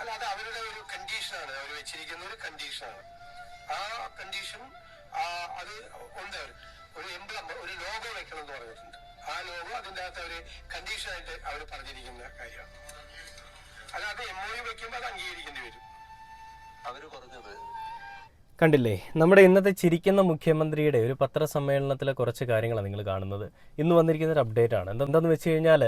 അല്ല, അത് അവരുടെ ഒരു കണ്ടീഷനാണ്, അവർ വെച്ചിരിക്കുന്ന ഒരു കണ്ടീഷനാണ്. ആ കണ്ടീഷൻ അത് ഉണ്ട്. ഒരു എംബ്ലം, ഒരു ലോഗോ വെക്കണം എന്ന് പറഞ്ഞിട്ടുണ്ട്. ആ ലോഗോ അതിൻ്റെ അകത്ത് അവർ കണ്ടീഷനായിട്ട് അവർ പറഞ്ഞിരിക്കുന്ന കാര്യമാണ്. അല്ല, അത് MOU വെക്കുമ്പോൾ അത് അംഗീകരിക്കേണ്ടി വരും. അവർ പറഞ്ഞത് കണ്ടില്ലേ? നമ്മുടെ ഇന്നത്തെ ചിരിക്കുന്ന മുഖ്യമന്ത്രിയുടെ ഒരു പത്രസമ്മേളനത്തിലെ കുറച്ച് കാര്യങ്ങളാണ് നിങ്ങൾ കാണുന്നത്. ഇന്ന് വന്നിരിക്കുന്ന ഒരു അപ്ഡേറ്റ് ആണ്. എന്താണെന്ന് വെച്ച് കഴിഞ്ഞാൽ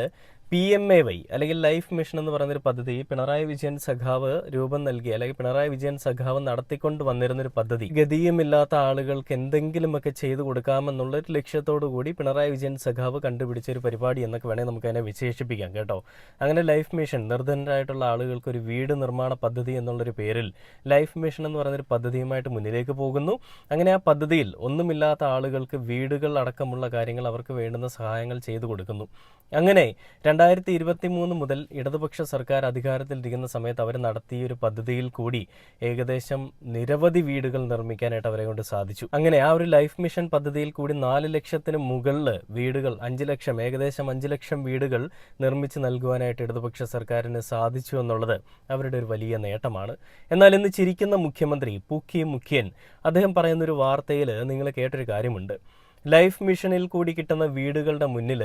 PMAY അല്ലെങ്കിൽ ലൈഫ് മിഷൻ എന്ന് പറയുന്നൊരു പദ്ധതി പിണറായി വിജയൻ സഖാവ് രൂപം നൽകി, അല്ലെങ്കിൽ പിണറായി വിജയൻ സഖാവ് നടത്തിക്കൊണ്ട് വന്നിരുന്നൊരു പദ്ധതി, ഗതിയുമില്ലാത്ത ആളുകൾക്ക് എന്തെങ്കിലുമൊക്കെ ചെയ്തു കൊടുക്കാമെന്നുള്ളൊരു ലക്ഷ്യത്തോടു കൂടി പിണറായി വിജയൻ സഖാവ് കണ്ടുപിടിച്ച ഒരു പരിപാടി എന്നൊക്കെ വേണമെങ്കിൽ നമുക്ക് അതിനെ വിശേഷിപ്പിക്കാം കേട്ടോ. അങ്ങനെ ലൈഫ് മിഷൻ, നിർധനരായിട്ടുള്ള ആളുകൾക്ക് ഒരു വീട് നിർമ്മാണ പദ്ധതി എന്നുള്ളൊരു പേരിൽ ലൈഫ് മിഷൻ എന്ന് പറയുന്നൊരു പദ്ധതിയുമായിട്ട് മുന്നിലേക്ക് പോകുന്നു. അങ്ങനെ ആ പദ്ധതിയിൽ ഒന്നുമില്ലാത്ത ആളുകൾക്ക് വീടുകൾ അടക്കമുള്ള കാര്യങ്ങൾ, അവർക്ക് വേണ്ടുന്ന സഹായങ്ങൾ ചെയ്തു കൊടുക്കുന്നു. അങ്ങനെ 2023 മുതൽ ഇടതുപക്ഷ സർക്കാർ അധികാരത്തിലിരിക്കുന്ന സമയത്ത് അവർ നടത്തിയ ഒരു പദ്ധതിയിൽ കൂടി ഏകദേശം നിരവധി വീടുകൾ നിർമ്മിക്കാനായിട്ട് അവരെ കൊണ്ട് സാധിച്ചു. അങ്ങനെ ആ ഒരു ലൈഫ് മിഷൻ പദ്ധതിയിൽ കൂടി 4 ലക്ഷത്തിന് മുകളിൽ വീടുകൾ, 5 ലക്ഷം, ഏകദേശം 5 ലക്ഷം വീടുകൾ നിർമ്മിച്ച് നൽകുവാനായിട്ട് ഇടതുപക്ഷ സർക്കാരിന് സാധിച്ചു എന്നുള്ളത് അവരുടെ ഒരു വലിയ നേട്ടമാണ്. എന്നാൽ ഇന്ന് ചിരിക്കുന്ന മുഖ്യമന്ത്രി പൂക്കി മുഖ്യൻ അദ്ദേഹം പറയുന്നൊരു വാർത്തയിൽ നിങ്ങൾ കേട്ടൊരു കാര്യമുണ്ട്. ലൈഫ് മിഷനിൽ കൂടി കിട്ടുന്ന വീടുകളുടെ മുന്നിൽ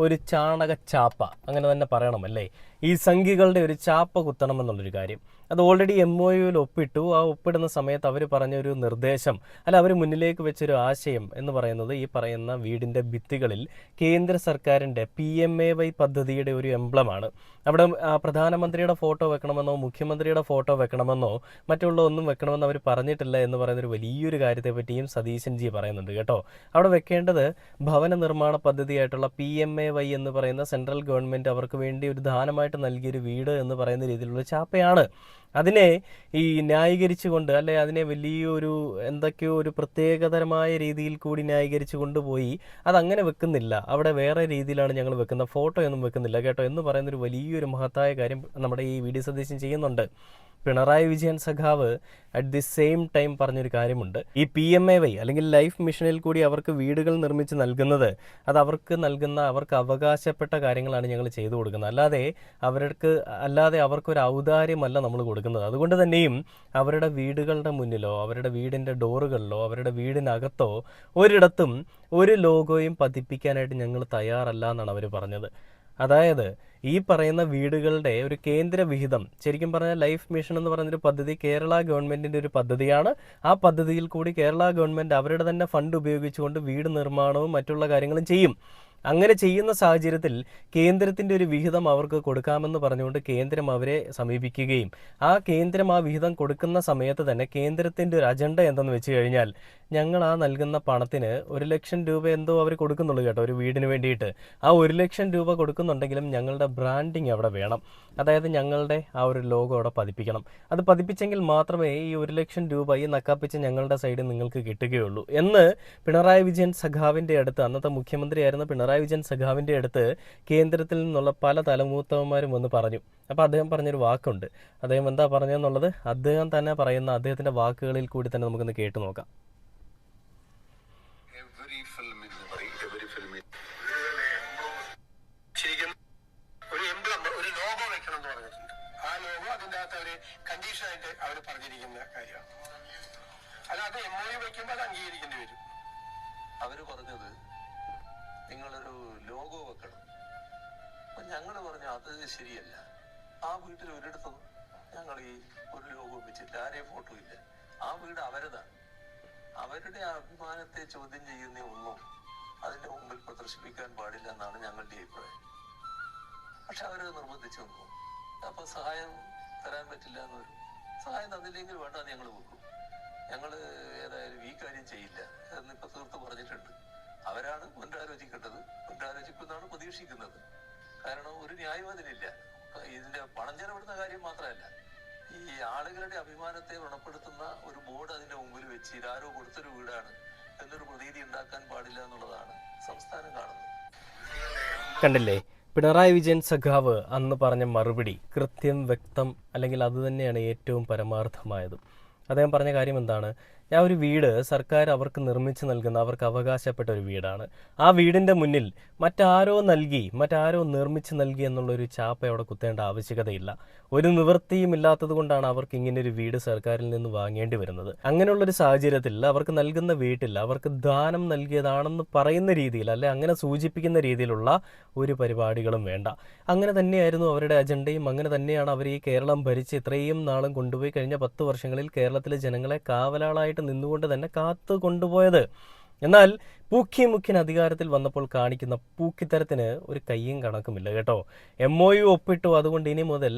ഒരു ചാണക ചാപ്പ, അങ്ങനെ തന്നെ പറയണമല്ലേ, ഈ സംഖ്യകളുടെ ഒരു ചാപ്പ കുത്തണമെന്നുള്ളൊരു കാര്യം. അത് ഓൾറെഡി MOUവിൽ ഒപ്പിട്ടു. ആ ഒപ്പിടുന്ന സമയത്ത് അവർ പറഞ്ഞൊരു നിർദ്ദേശം, അല്ല അവർ മുന്നിലേക്ക് വെച്ചൊരു ആശയം എന്ന് പറയുന്നത് ഈ പറയുന്ന വീടിൻ്റെ ഭിത്തികളിൽ കേന്ദ്ര സർക്കാരിൻ്റെ PMAY പദ്ധതിയുടെ ഒരു എംബ്ലമാണ്. അവിടെ പ്രധാനമന്ത്രിയുടെ ഫോട്ടോ വെക്കണമെന്നോ മുഖ്യമന്ത്രിയുടെ ഫോട്ടോ വെക്കണമെന്നോ മറ്റുള്ള ഒന്നും വെക്കണമെന്ന് അവർ പറഞ്ഞിട്ടില്ല എന്ന് പറയുന്നൊരു വലിയൊരു കാര്യത്തെ പറ്റിയും സതീശൻജി പറയുന്നുണ്ട് കേട്ടോ. അവിടെ വെക്കേണ്ടത് ഭവന നിർമ്മാണ പദ്ധതിയായിട്ടുള്ള PMAY എന്ന് പറയുന്ന സെൻട്രൽ ഗവൺമെൻറ് അവർക്ക് വേണ്ടി ഒരു ദാനമായിട്ട് നൽകിയൊരു വീട് എന്ന് പറയുന്ന രീതിയിലുള്ള ചാപ്പയാണ്. അതിനെ ഈ ന്യായീകരിച്ചുകൊണ്ട്, അല്ലെ അതിനെ വലിയൊരു എന്തൊക്കെയോ ഒരു പ്രത്യേകതരമായ രീതിയിൽ കൂടി ന്യായീകരിച്ചു കൊണ്ടുപോയി അതങ്ങനെ വെക്കുന്നില്ല, അവിടെ വേറെ രീതിയിലാണ് ഞങ്ങൾ വെക്കുന്ന, ഫോട്ടോ ഒന്നും വെക്കുന്നില്ല കേട്ടോ എന്ന് പറയുന്നൊരു വലിയൊരു മഹത്തായ കാര്യം നമ്മുടെ ഈ VD സതീശൻ ചെയ്യുന്നുണ്ട്. പിണറായി വിജയൻ സഖാവ് അറ്റ് ദി സെയിം ടൈം പറഞ്ഞൊരു കാര്യമുണ്ട്. ഈ PMAY അല്ലെങ്കിൽ ലൈഫ് മിഷനിൽ കൂടി അവർക്ക് വീടുകൾ നിർമ്മിച്ച് നൽകുന്നത് അത് അവർക്ക് നൽകുന്ന, അവർക്ക് അവകാശപ്പെട്ട കാര്യങ്ങളാണ് ഞങ്ങൾ ചെയ്തു കൊടുക്കുന്നത്, അല്ലാതെ അവർക്കൊരു ഔദാര്യമല്ല നമ്മൾ കൊടുക്കുന്നത്. അതുകൊണ്ട് തന്നെയും അവരുടെ വീടുകളുടെ മുന്നിലോ അവരുടെ വീടിൻ്റെ ഡോറുകളിലോ അവരുടെ വീടിനകത്തോ ഒരിടത്തും ഒരു ലോഗോയും പതിപ്പിക്കാനായിട്ട് ഞങ്ങൾ തയ്യാറല്ല എന്നാണ് അവർ പറഞ്ഞത്. അതായത് ഈ പറയുന്ന വീടുകളുടെ ഒരു കേന്ദ്ര വിഹിതം, ശരിക്കും പറഞ്ഞാൽ ലൈഫ് മിഷൻ എന്ന് പറയുന്നൊരു പദ്ധതി കേരള ഗവൺമെൻറ്റിൻ്റെ ഒരു പദ്ധതിയാണ്. ആ പദ്ധതിയിൽ കൂടി കേരള ഗവൺമെൻറ് അവരുടെ തന്നെ ഫണ്ട് ഉപയോഗിച്ചുകൊണ്ട് വീട് നിർമ്മാണവും മറ്റുള്ള കാര്യങ്ങളും ചെയ്യും. അങ്ങനെ ചെയ്യുന്ന സാഹചര്യത്തിൽ കേന്ദ്രത്തിൻ്റെ ഒരു വിഹിതം അവർക്ക് കൊടുക്കാമെന്ന് പറഞ്ഞുകൊണ്ട് കേന്ദ്രം അവരെ സമീപിക്കുകയും ആ കേന്ദ്രം ആ വിഹിതം കൊടുക്കുന്ന സമയത്ത് തന്നെ കേന്ദ്രത്തിൻ്റെ ഒരു അജണ്ട എന്തെന്ന് വെച്ച് കഴിഞ്ഞാൽ ഞങ്ങൾ ആ നൽകുന്ന പണത്തിന് 1 ലക്ഷം രൂപ എന്തോ അവർ കൊടുക്കുന്നുള്ളൂ കേട്ടോ ഒരു വീടിന് വേണ്ടിയിട്ട്. ആ 1 ലക്ഷം രൂപ കൊടുക്കുന്നുണ്ടെങ്കിലും ഞങ്ങളുടെ ബ്രാൻഡിങ് അവിടെ വേണം, അതായത് ഞങ്ങളുടെ ആ ഒരു ലോഗോ അവിടെ പതിപ്പിക്കണം. അത് പതിപ്പിച്ചെങ്കിൽ മാത്രമേ ഈ 1 ലക്ഷം രൂപ ഈ നക്കാപ്പിച്ച് ഞങ്ങളുടെ സൈഡിൽ നിങ്ങൾക്ക് കിട്ടുകയുള്ളൂ എന്ന് പിണറായി വിജയൻ സഖാവിൻ്റെ അടുത്ത്, അന്നത്തെ മുഖ്യമന്ത്രിയായിരുന്ന പിണറായി വിജയൻ സഖാവിൻ്റെ അടുത്ത് കേന്ദ്രത്തിൽ നിന്നുള്ള പല തലമൂത്തവന്മാരും വന്ന് പറഞ്ഞു. അപ്പോൾ അദ്ദേഹം പറഞ്ഞൊരു വാക്കുണ്ട്. അദ്ദേഹം എന്താ പറഞ്ഞതെന്നുള്ളത് അദ്ദേഹം തന്നെ പറയുന്ന അദ്ദേഹത്തിൻ്റെ വാക്കുകളിൽ കൂടി തന്നെ നമുക്കൊന്ന് കേട്ടു നോക്കാം. ഒരു എംബ്ലം, ഒരു ലോഗോ വെക്കണം എന്ന് പറഞ്ഞിട്ടുണ്ട്. ആ ലോഗോ അതിൻ്റെ അകത്ത് അവർ കണ്ടീഷനായിട്ട് അവർ പറഞ്ഞിരിക്കുന്ന കാര്യമാണ്. അല്ല, അത് MOU വെക്കുമ്പോൾ അത് അംഗീകരിക്കേണ്ടി വരും. അവർ പറഞ്ഞത് നിങ്ങളൊരു ലോഗോ വെക്കണം. അപ്പം ഞങ്ങൾ പറഞ്ഞു അത് ശരിയല്ല, ആ വീട്ടിൽ ഒരിടത്തും ഞങ്ങൾ ഈ ഒരു ലോഗോ വെച്ചിട്ട് ആരെയും ഫോട്ടോ ഇല്ല, ആ വീട് അവരതാണ്, അവരുടെ അഭിമാനത്തെ ചോദ്യം ചെയ്യുന്ന ഒന്നും അതിൻ്റെ മുമ്പിൽ പ്രദർശിപ്പിക്കാൻ പാടില്ല എന്നാണ് ഞങ്ങളുടെ അഭിപ്രായം. പക്ഷെ അവരത് നിർബന്ധിച്ചു വന്നു. അപ്പോൾ സഹായം തരാൻ പറ്റില്ല എന്നൊരു, സഹായം തന്നില്ലെങ്കിൽ വേണ്ട ഞങ്ങൾ വെക്കും, ഞങ്ങൾ ഏതായാലും ഈ കാര്യം ചെയ്യില്ല എന്നിപ്പോൾ തീർത്ത് പറഞ്ഞിട്ടുണ്ട്. അവരാണ് പുനരാലോചിക്കേണ്ടത്, പുനരാലോചിക്കുമെന്നാണ് പ്രതീക്ഷിക്കുന്നത്. കാരണം ഒരു ന്യായം അതിനില്ല. ഇതിന്റെ പണം ചെലവിടുന്ന കാര്യം മാത്രമല്ല, ഈ ആളുകളുടെ അഭിമാനത്തെ വ്രണപ്പെടുത്തുന്ന ഒരു ബോർഡ് അതിന്റെ മുമ്പിൽ വെച്ച് ഇതാരോ കൊടുത്തൊരു വീടാണ് എന്നൊരു പ്രതീതി ഉണ്ടാക്കാൻ പാടില്ല എന്നുള്ളതാണ് സംസ്ഥാനം കാണുന്നത്. കണ്ടില്ലേ, പിണറായി വിജയൻ സഖാവ് അന്ന് പറഞ്ഞ മറുപടി കൃത്യം, വ്യക്തം, അല്ലെങ്കിൽ അതുതന്നെയാണ് ഏറ്റവും പരമാർത്ഥമായതും. അദ്ദേഹം പറഞ്ഞ കാര്യം എന്താണ്? ആ ഒരു വീട് സർക്കാർ അവർക്ക് നിർമ്മിച്ച് നൽകുന്ന, അവർക്ക് അവകാശപ്പെട്ട ഒരു വീടാണ്. ആ വീടിൻ്റെ മുന്നിൽ മറ്റാരോ നിർമ്മിച്ച് നൽകി എന്നുള്ളൊരു ചാപ്പ അവിടെ കുത്തേണ്ട ആവശ്യകതയില്ല. ഒരു നിവൃത്തിയും ഇല്ലാത്തത് കൊണ്ടാണ് അവർക്ക് ഇങ്ങനെ ഒരു വീട് സർക്കാരിൽ നിന്ന് വാങ്ങേണ്ടി വരുന്നത്. അങ്ങനെയുള്ളൊരു സാഹചര്യത്തിൽ അവർക്ക് നൽകുന്ന വീട്ടിൽ അവർക്ക് ദാനം നൽകിയതാണെന്ന് പറയുന്ന രീതിയിൽ, അല്ലെ അങ്ങനെ സൂചിപ്പിക്കുന്ന രീതിയിലുള്ള ഒരു പരിപാടികളും വേണ്ട. അങ്ങനെ തന്നെയായിരുന്നു അവരുടെ അജണ്ടയും. അങ്ങനെ തന്നെയാണ് അവർ ഈ കേരളം ഭരിച്ച് ഇത്രയും നാളും കൊണ്ടുപോയി. കഴിഞ്ഞ 10 വർഷങ്ങളിൽ കേരളത്തിലെ ജനങ്ങളെ കാവലാളായിട്ട് നിന്നുകൊണ്ട് തന്നെ കാത്തു കൊണ്ടുപോയത്. എന്നാൽ മുഖ്യൻ അധികാരത്തിൽ വന്നപ്പോൾ കാണിക്കുന്ന പൂക്കിത്തരത്തിന് ഒരു കയ്യും കണക്കുമില്ല കേട്ടോ. MOU ഒപ്പിട്ടു, അതുകൊണ്ട് ഇനി മുതൽ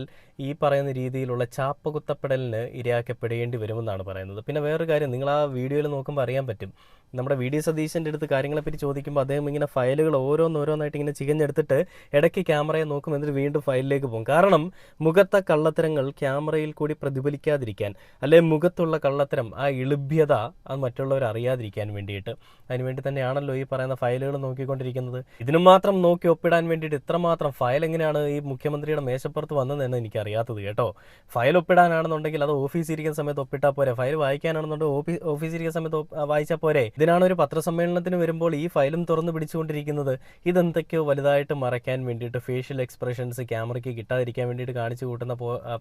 ഈ പറയുന്ന രീതിയിലുള്ള ചാപ്പകുത്തപ്പെടലിന് ഇരയാക്കപ്പെടേണ്ടി വരുമെന്നാണ് പറയുന്നത്. പിന്നെ വേറൊരു കാര്യം, നിങ്ങൾ ആ വീഡിയോയിൽ നോക്കുമ്പോൾ അറിയാൻ പറ്റും, നമ്മുടെ VD സതീശൻ്റെ അടുത്ത് കാര്യങ്ങളെപ്പറ്റി ചോദിക്കുമ്പോൾ അദ്ദേഹം ഇങ്ങനെ ഫയലുകൾ ഓരോന്നോരോന്നായിട്ട് ഇങ്ങനെ ചികഞ്ഞെടുത്തിട്ട് ഇടയ്ക്ക് ക്യാമറയെ നോക്കും, എന്നിട്ട് വീണ്ടും ഫയലിലേക്ക് പോകും. കാരണം മുഖത്തെ കള്ളത്തരങ്ങൾ ക്യാമറയിൽ കൂടി പ്രതിഫലിക്കാതിരിക്കാൻ, അല്ലെ മുഖത്തുള്ള കള്ളത്തരം, ആ ഇളിഭ്യത അത് മറ്റുള്ളവർ അറിയാതിരിക്കാൻ വേണ്ടിയിട്ട്. അതിനുവേണ്ടി തന്നെയാണല്ലോ ഈ പറയുന്ന ഫയലുകൾ നോക്കിക്കൊണ്ടിരിക്കുന്നത്. ഇതിനു മാത്രം നോക്കി ഒപ്പിടാൻ വേണ്ടിയിട്ട് ഇത്രമാത്രം ഫയൽ എങ്ങനെയാണ് ഈ മുഖ്യമന്ത്രിയുടെ മേശപ്പുറത്ത് വന്നതെന്ന് എനിക്കറിയാത്തത് കേട്ടോ. ഫയൽ ഒപ്പിടാനാണെന്നുണ്ടെങ്കിൽ അത് ഓഫീസിൽ ഇരിക്കുന്ന സമയത്ത് ഒപ്പിട്ടാൽ പോരെ, ഫയൽ വായിക്കാനാണെന്നുണ്ടെങ്കിൽ ഓഫീസിൽ ഇരിക്കുന്ന സമയത്ത് വായിച്ചാൽ പോരെ. ഇതിനാണ് ഒരു പത്രസമ്മേളനത്തിന് വരുമ്പോൾ ഈ ഫയലും തുറന്ന് പിടിച്ചുകൊണ്ടിരിക്കുന്നത്. ഇതെന്തൊക്കെയോ വലുതായിട്ട് മറയ്ക്കാൻ വേണ്ടിയിട്ട്, ഫേഷ്യൽ എക്സ്പ്രഷൻസ് ക്യാമറയ്ക്ക് കിട്ടാതിരിക്കാൻ വേണ്ടിയിട്ട് കാണിച്ചു കൂട്ടുന്ന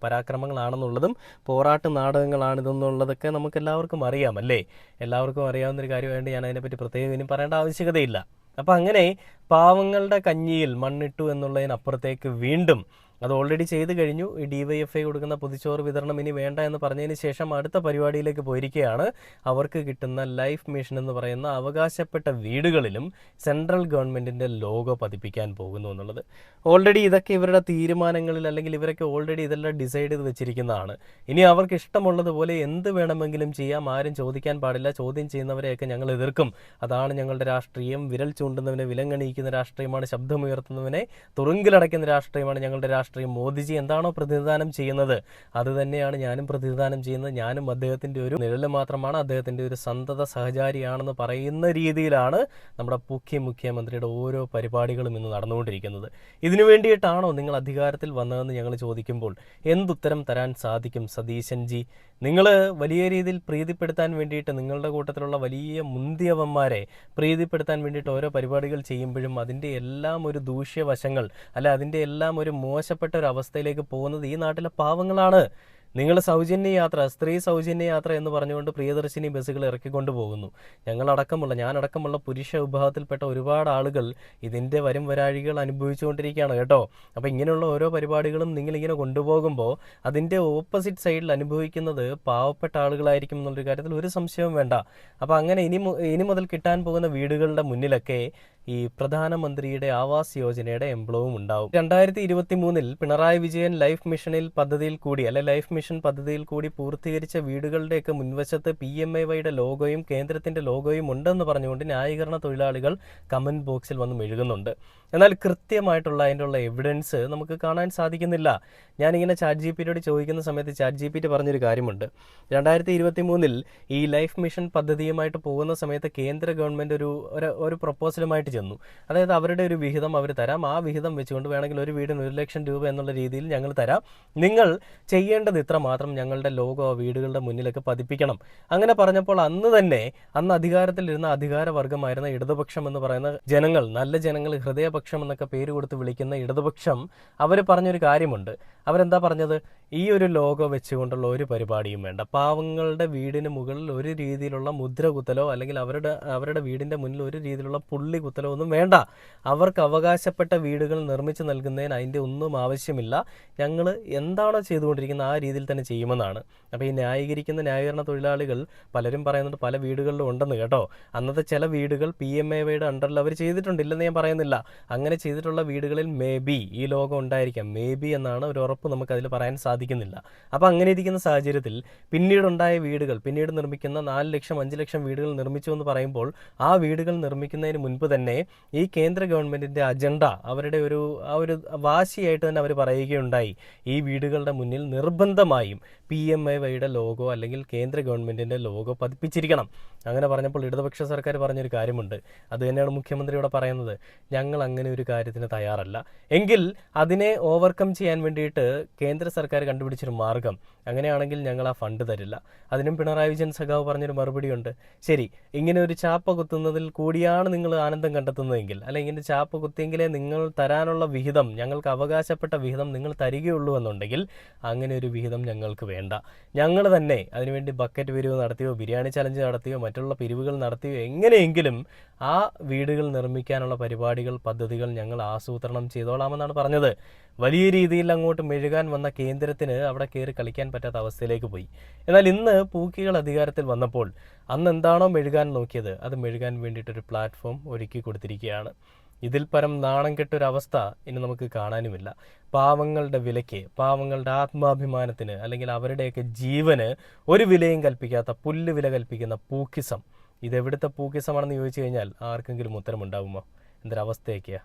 പരാക്രമങ്ങളാണെന്നുള്ളതും പോരാട്ട് നാടകങ്ങളാണിതെന്നുള്ളതൊക്കെ നമുക്ക് എല്ലാവർക്കും അറിയാം, അല്ലേ? എല്ലാവർക്കും അറിയാവുന്നൊരു കാര്യമായതുകൊണ്ട് ഞാൻ അതിനെപ്പറ്റി പ്രത്യേകം ഇനി പറയേണ്ട ആവശ്യകതയില്ല. അപ്പം അങ്ങനെ പാവങ്ങളുടെ കഞ്ഞിയിൽ മണ്ണിട്ടു എന്നുള്ളതിനപ്പുറത്തേക്ക് വീണ്ടും അത് ഓൾറെഡി ചെയ്തു കഴിഞ്ഞു. ഈ DYFI കൊടുക്കുന്ന പൊതിച്ചോറ് വിതരണം ഇനി വേണ്ട എന്ന് പറഞ്ഞതിന് ശേഷം അടുത്ത പരിപാടിയിലേക്ക് പോയിരിക്കുകയാണ്. അവർക്ക് കിട്ടുന്ന ലൈഫ് മിഷൻ എന്ന് പറയുന്ന അവകാശപ്പെട്ട വീടുകളിലും സെൻട്രൽ ഗവൺമെൻറ്റിൻ്റെ ലോഗോ പതിപ്പിക്കാൻ പോകുന്നു എന്നുള്ളത്. ഓൾറെഡി ഇതൊക്കെ ഇവരുടെ തീരുമാനങ്ങളിൽ, അല്ലെങ്കിൽ ഇവരൊക്കെ ഓൾറെഡി ഇതെല്ലാം ഡിസൈഡ് ചെയ്ത് വെച്ചിരിക്കുന്നതാണ്. ഇനി അവർക്ക് ഇഷ്ടമുള്ളതുപോലെ എന്ത് വേണമെങ്കിലും ചെയ്യാം, ആരും ചോദിക്കാൻ പാടില്ല. ചോദ്യം ചെയ്യുന്നവരെയൊക്കെ ഞങ്ങൾ എതിർക്കും. അതാണ് ഞങ്ങളുടെ രാഷ്ട്രീയം. വിരൽ ചൂണ്ടുന്നവനെ വിലങ്ങണിയിക്കുന്ന രാഷ്ട്രീയമാണ്, ശബ്ദമുയർത്തുന്നവനെ തുറുങ്കിലടയ്ക്കുന്ന രാഷ്ട്രീയമാണ് ഞങ്ങളുടെ രാഷ്ട്രീയം. മോദിജി എന്താണോ പ്രതിനിധാനം ചെയ്യുന്നത് അത് തന്നെയാണ് ഞാനും പ്രതിനിധാനം ചെയ്യുന്നത്. ഞാനും അദ്ദേഹത്തിൻ്റെ ഒരു നിഴല് മാത്രമാണ്, അദ്ദേഹത്തിൻ്റെ ഒരു സന്തത സഹചാരിയാണെന്ന് പറയുന്ന രീതിയിലാണ് നമ്മുടെ മുഖ്യമന്ത്രിയുടെ ഓരോ പരിപാടികളും ഇന്ന് നടന്നുകൊണ്ടിരിക്കുന്നത്. ഇതിനു വേണ്ടിയിട്ടാണോ നിങ്ങൾ അധികാരത്തിൽ വന്നതെന്ന് ഞങ്ങൾ ചോദിക്കുമ്പോൾ എന്തുത്തരം തരാൻ സാധിക്കും സതീശൻ ജി? നിങ്ങൾ വലിയ രീതിയിൽ പ്രീതിപ്പെടുത്താൻ വേണ്ടിയിട്ട്, നിങ്ങളുടെ കൂട്ടത്തിലുള്ള വലിയ മുന്തിയവന്മാരെ പ്രീതിപ്പെടുത്താൻ വേണ്ടിയിട്ട് ഓരോ പരിപാടികൾ ചെയ്യുമ്പോഴും അതിൻ്റെ എല്ലാം ഒരു ദൂഷ്യവശങ്ങൾ, അല്ല അതിൻ്റെ എല്ലാം ഒരു മോശപ്പെട്ട ഒരു അവസ്ഥയിലേക്ക് പോകുന്നത് ഈ നാട്ടിലെ പാവങ്ങളാണ്. നിങ്ങൾ സൗജന്യ യാത്ര, സ്ത്രീ സൗജന്യ യാത്ര എന്ന് പറഞ്ഞുകൊണ്ട് പ്രിയദർശിനി ബസ്സുകൾ ഇറക്കിക്കൊണ്ട് പോകുന്നു. ഞാനടക്കമുള്ള പുരുഷ വിഭാഗത്തിൽപ്പെട്ട ഒരുപാട് ആളുകൾ ഇതിൻ്റെ വരാഴികൾ അനുഭവിച്ചുകൊണ്ടിരിക്കുകയാണ് കേട്ടോ. അപ്പോൾ ഇങ്ങനെയുള്ള ഓരോ പരിപാടികളും നിങ്ങളിങ്ങനെ കൊണ്ടുപോകുമ്പോൾ അതിൻ്റെ ഓപ്പോസിറ്റ് സൈഡിൽ അനുഭവിക്കുന്നത് പാവപ്പെട്ട ആളുകളായിരിക്കും എന്നുള്ളൊരു കാര്യത്തിൽ ഒരു സംശയവും വേണ്ട. അപ്പോൾ അങ്ങനെ ഇനി മുതൽ കിട്ടാൻ പോകുന്ന വീടുകളുടെ മുന്നിലൊക്കെ ഈ പ്രധാനമന്ത്രിയുടെ ആവാസ് യോജനയുടെ എംബ്ലവും ഉണ്ടാവും. 2023 പിണറായി വിജയൻ ലൈഫ് മിഷൻ പദ്ധതിയിൽ കൂടി പൂർത്തീകരിച്ച വീടുകളുടെയൊക്കെ മുൻവശത്ത് PMAYയുടെ ലോഗോയും കേന്ദ്രത്തിന്റെ ലോഗോയും ഉണ്ടെന്ന് പറഞ്ഞുകൊണ്ട് ന്യായീകരണ തൊഴിലാളികൾ കമന്റ് ബോക്സിൽ വന്ന് മെഴുകുന്നുണ്ട്. എന്നാൽ കൃത്യമായിട്ടുള്ള അതിൻ്റെ എവിഡൻസ് നമുക്ക് കാണാൻ സാധിക്കുന്നില്ല. ഞാനിങ്ങനെ ChatGPTയോട് ചോദിക്കുന്ന സമയത്ത് ChatGPT പറഞ്ഞൊരു കാര്യമുണ്ട്. 2023 ഈ ലൈഫ് മിഷൻ പദ്ധതിയുമായിട്ട് പോകുന്ന സമയത്ത് കേന്ദ്ര ഗവൺമെൻറ് ഒരു പ്രപ്പോസലുമായിട്ട് ചെന്നു. അതായത് അവരുടെ ഒരു വിഹിതം അവർ തരാം, ആ വിഹിതം വെച്ചുകൊണ്ട് വേണമെങ്കിൽ ഒരു വീടിന് 1 ലക്ഷം രൂപ എന്നുള്ള രീതിയിൽ ഞങ്ങൾ തരാം, നിങ്ങൾ ചെയ്യേണ്ടത് ഇത്ര മാത്രം, ഞങ്ങളുടെ ലോഗോ വീടുകളുടെ മുന്നിലൊക്കെ പതിപ്പിക്കണം. അങ്ങനെ പറഞ്ഞപ്പോൾ അന്ന് അധികാരത്തിലിരുന്ന അധികാരവർഗമായിരുന്ന ഇടതുപക്ഷം എന്ന് പറയുന്ന ജനങ്ങൾ, നല്ല ജനങ്ങൾ, ഹൃദയപക്ഷം എന്നൊക്കെ പേര് കൊടുത്ത് വിളിക്കുന്ന ഇടതുപക്ഷം, അവർ പറഞ്ഞൊരു കാര്യമുണ്ട്. അവരെന്താ പറഞ്ഞത്? ഈ ഒരു ലോഗോ വെച്ചുകൊണ്ടുള്ള ഒരു പരിപാടിയും വേണ്ട, പാവങ്ങളുടെ വീടിന് മുകളിൽ ഒരു രീതിയിലുള്ള മുദ്ര കുത്തലോ അല്ലെങ്കിൽ അവരുടെ വീടിൻ്റെ മുന്നിൽ ഒരു രീതിയിലുള്ള പുള്ളി കുത്തലോ ഒന്നും വേണ്ട, അവർക്ക് അവകാശപ്പെട്ട വീടുകൾ നിർമ്മിച്ച് നൽകുന്നതിന് അതിൻ്റെ ഒന്നും ആവശ്യമില്ല, ഞങ്ങൾ എന്താണോ ചെയ്തുകൊണ്ടിരിക്കുന്നത് ആ രീതിയിൽ തന്നെ ചെയ്യുമെന്നാണ്. അപ്പോൾ ഈ ന്യായീകരണ തൊഴിലാളികൾ പലരും പറയുന്നുണ്ട് പല വീടുകളിലും ഉണ്ടെന്ന് കേട്ടോ. അന്നത്തെ ചില വീടുകൾ PMAYയുടെ അണ്ടറിൽ അവർ ചെയ്തിട്ടുണ്ടില്ലെന്ന് ഞാൻ പറയുന്നില്ല. അങ്ങനെ ചെയ്തിട്ടുള്ള വീടുകളിൽ മേ ബി ഈ ലോഗോ ഉണ്ടായിരിക്കാം, മേ ബി എന്നാണ് ഒരു ഉറപ്പ് നമുക്കതിൽ പറയാൻ സാധിക്കുന്നില്ല. അപ്പോൾ അങ്ങനെ ഇരിക്കുന്ന സാഹചര്യത്തിൽ പിന്നീടുണ്ടായ വീടുകൾ, പിന്നീട് നിർമ്മിക്കുന്ന 4 ലക്ഷം 5 ലക്ഷം വീടുകൾ നിർമ്മിച്ചു എന്ന് പറയുമ്പോൾ ആ വീടുകൾ നിർമ്മിക്കുന്നതിന് മുൻപ് തന്നെ ഈ കേന്ദ്ര ഗവൺമെൻറ്റിൻ്റെ അജണ്ട, അവരുടെ ഒരു വാശിയായിട്ട് തന്നെ അവർ പറയുകയുണ്ടായി, ഈ വീടുകളുടെ മുന്നിൽ നിർബന്ധമായും PMAYയുടെ ലോഗോ അല്ലെങ്കിൽ കേന്ദ്ര ഗവൺമെൻറ്റിൻ്റെ ലോഗോ പതിപ്പിച്ചിരിക്കണം. അങ്ങനെ പറഞ്ഞപ്പോൾ ഇടതുപക്ഷ സർക്കാർ പറഞ്ഞൊരു കാര്യമുണ്ട്. അത് തന്നെയാണ് മുഖ്യമന്ത്രിയോട് പറയുന്നത്, ഞങ്ങൾ അങ്ങനെ ഒരു കാര്യത്തിന് തയ്യാറല്ല. എങ്കിൽ അതിനെ ഓവർകം ചെയ്യാൻ വേണ്ടിയിട്ട് കേന്ദ്ര സർക്കാർ കണ്ടുപിടിച്ചൊരു മാർഗം, അങ്ങനെയാണെങ്കിൽ ഞങ്ങൾ ആ ഫണ്ട് തരില്ല. അതിനും പിണറായി വിജയൻ സഖാവ് പറഞ്ഞൊരു മറുപടിയുണ്ട്. ശരി, ഇങ്ങനെ ഒരു ചാപ്പ കുത്തുന്നതിൽ കൂടിയാണ് നിങ്ങൾ ആനന്ദം കണ്ടെത്തുന്നതെങ്കിൽ, അല്ലെങ്കിൽ ഇങ്ങനെ ചാപ്പ കുത്തിയെങ്കിലേ നിങ്ങൾ തരാനുള്ള വിഹിതം, ഞങ്ങൾക്ക് അവകാശപ്പെട്ട വിഹിതം നിങ്ങൾ തരികയുള്ളൂ എന്നുണ്ടെങ്കിൽ അങ്ങനെ ഒരു വിഹിതം ഞങ്ങൾക്ക് വേണ്ട. ഞങ്ങൾ തന്നെ അതിനുവേണ്ടി ബക്കറ്റ് പിരിവ് നടത്തിയോ ബിരിയാണി ചലഞ്ച് നടത്തിയോ മറ്റുള്ള പിരിവുകൾ നടത്തിയോ എങ്ങനെയെങ്കിലും ആ വീടുകൾ നിർമ്മിക്കാനുള്ള പരിപാടികൾ, പദ്ധതികൾ ഞങ്ങൾ ആസൂത്രണം ചെയ്തോളാമെന്നാണ് പറഞ്ഞത്. വലിയ രീതിയിൽ അങ്ങോട്ട് മെഴുകാൻ വന്ന കേന്ദ്രത്തിന് അവിടെ കയറി കളിക്കാൻ പറ്റാത്ത അവസ്ഥയിലേക്ക് പോയി. എന്നാൽ ഇന്ന് പൂക്കികൾ അധികാരത്തിൽ വന്നപ്പോൾ അന്ന് എന്താണോ മെഴുകാൻ നോക്കിയത് അത് മെഴുകാൻ വേണ്ടിയിട്ടൊരു പ്ലാറ്റ്ഫോം ഒരുക്കി കൊടുത്തിരിക്കുകയാണ്. ഇതിൽ പരം നാണം കെട്ടൊരവസ്ഥ ഇനി നമുക്ക് കാണാനുമില്ല. പാവങ്ങളുടെ വിലയ്ക്ക്, പാവങ്ങളുടെ ആത്മാഭിമാനത്തിന്, അല്ലെങ്കിൽ അവരുടെയൊക്കെ ജീവന് ഒരു വിലയും കൽപ്പിക്കാത്ത, പുല്ല് വില കൽപ്പിക്കുന്ന പൂക്കിസം. ഇതെവിടുത്തെ പൂക്കിസമാണെന്ന് ചോദിച്ചു കഴിഞ്ഞാൽ ആർക്കെങ്കിലും ഉത്തരമുണ്ടാവുമോ? എന്തൊരവസ്ഥയൊക്കെയാ.